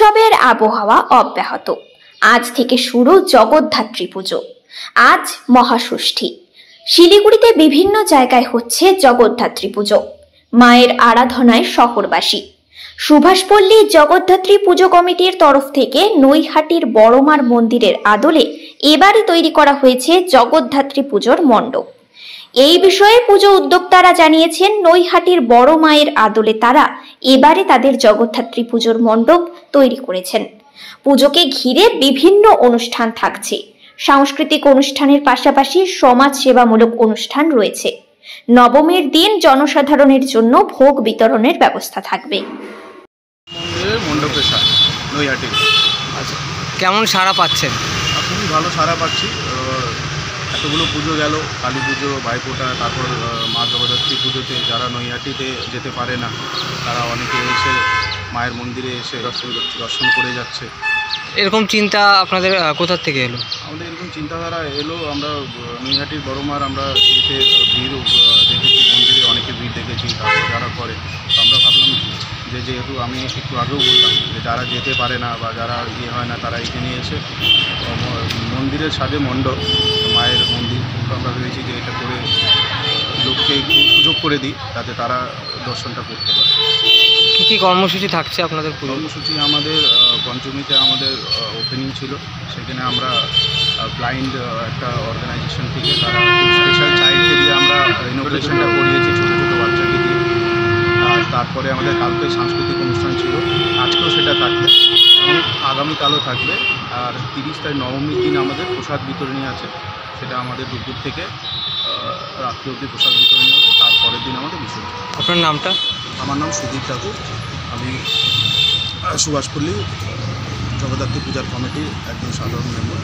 উৎসবের আবহাওয়া অব্যাহত। আজ থেকে শুরু জগদ্ধাত্রী পুজো। আজ মহাষষ্ঠী। শিলিগুড়িতে বিভিন্ন জায়গায় হচ্ছে জগদ্ধাত্রী পুজো। মায়ের আরাধনায় শহরবাসী। সুভাষপল্লী জগদ্ধাত্রী পুজো কমিটির তরফ থেকে নৈহাটির বড়মার মন্দিরের আদলে এবারে তৈরি করা হয়েছে জগদ্ধাত্রী পুজোর মণ্ডপ। এই বিষয়ে পুজো উদ্যোক্তারা জানিয়েছেন, নৈহাটির বড় মায়ের আদলে তারা এবারে তাদের জগদ্ধাত্রী পুজোর মণ্ডপ তৈরি করেছেন। পুজোকে ঘিরে বিভিন্ন অনুষ্ঠান থাকছে। সাংস্কৃতিক অনুষ্ঠানের পাশাপাশি সমাজ সেবামূলক অনুষ্ঠান রয়েছে। নবমীর দিন জনসাধারণের জন্য ভোগ বিতরণের ব্যবস্থা থাকবে। আচ্ছা, কেমন সাড়া পাচ্ছেন? খুবই ভালো সাড়া পাচ্ছি। এতগুলো পুজো গেল, কালী পুজো, ভাইফোঁটা, তারপর মা জগদ্ধাত্রী পুজোতে যারা নৈহাটিতে যেতে পারে না তারা অনেকে এসে মায়ের মন্দিরে এসে দর্শন করে যাচ্ছে। এরকম চিন্তা আপনাদের কোথা থেকে এলো? আমাদের এরকম চিন্তাধারা এলো, আমরা নৈহাটির বড়মার আমরা এতে ভিড় দেখেছি, মন্দিরে অনেকে ভিড় দেখেছি। তারপর যারা করে আমরা ভাবলাম যে যেহেতু আমি একটু আগেও বললাম যে যারা যেতে পারে না বা যারা হয় না তারা এখানে এসে মন্দিরের সাজে মণ্ডপ, মায়ের মন্দির, আমরা ভেবেছি যে এটা করে লোককে একটু সুযোগ করে দিই যাতে তারা দর্শনটা করতে পারে। কী কী কর্মসূচি থাকছে আপনাদের? কর্মসূচি আমাদের পঞ্চমীতে আমাদের ওপেনিং ছিল, সেখানে আমরা ব্লাইন্ড একটা অর্গানাইজেশন থেকে তারা স্পেশাল চাইল্ডকে দিয়ে আমরা ইনোগ্রেশনটা করিয়েছি, ছোটো ছোটো বাচ্চাকে দিয়ে। আর তারপরে আমাদের কালকে সাংস্কৃতিক অনুষ্ঠান ছিল, আজকেও সেটা থাকবে এবং আগামীকালও থাকবে। আর 30 তারিখ নবমীর দিন আমাদের প্রসাদ বিতরণী আছে, সেটা আমাদের দুপুর থেকে রাত্রি অবধি প্রসাদ বিতরণী হবে। তারপরের দিন আমাদের বিসর্জন। আপনার নামটা? আমার নাম সুদীপ ঠাকুর, আমি সুভাষপল্লী জগদ্ধাত্রী পূজার কমিটির একজন সাধারণ মেম্বার।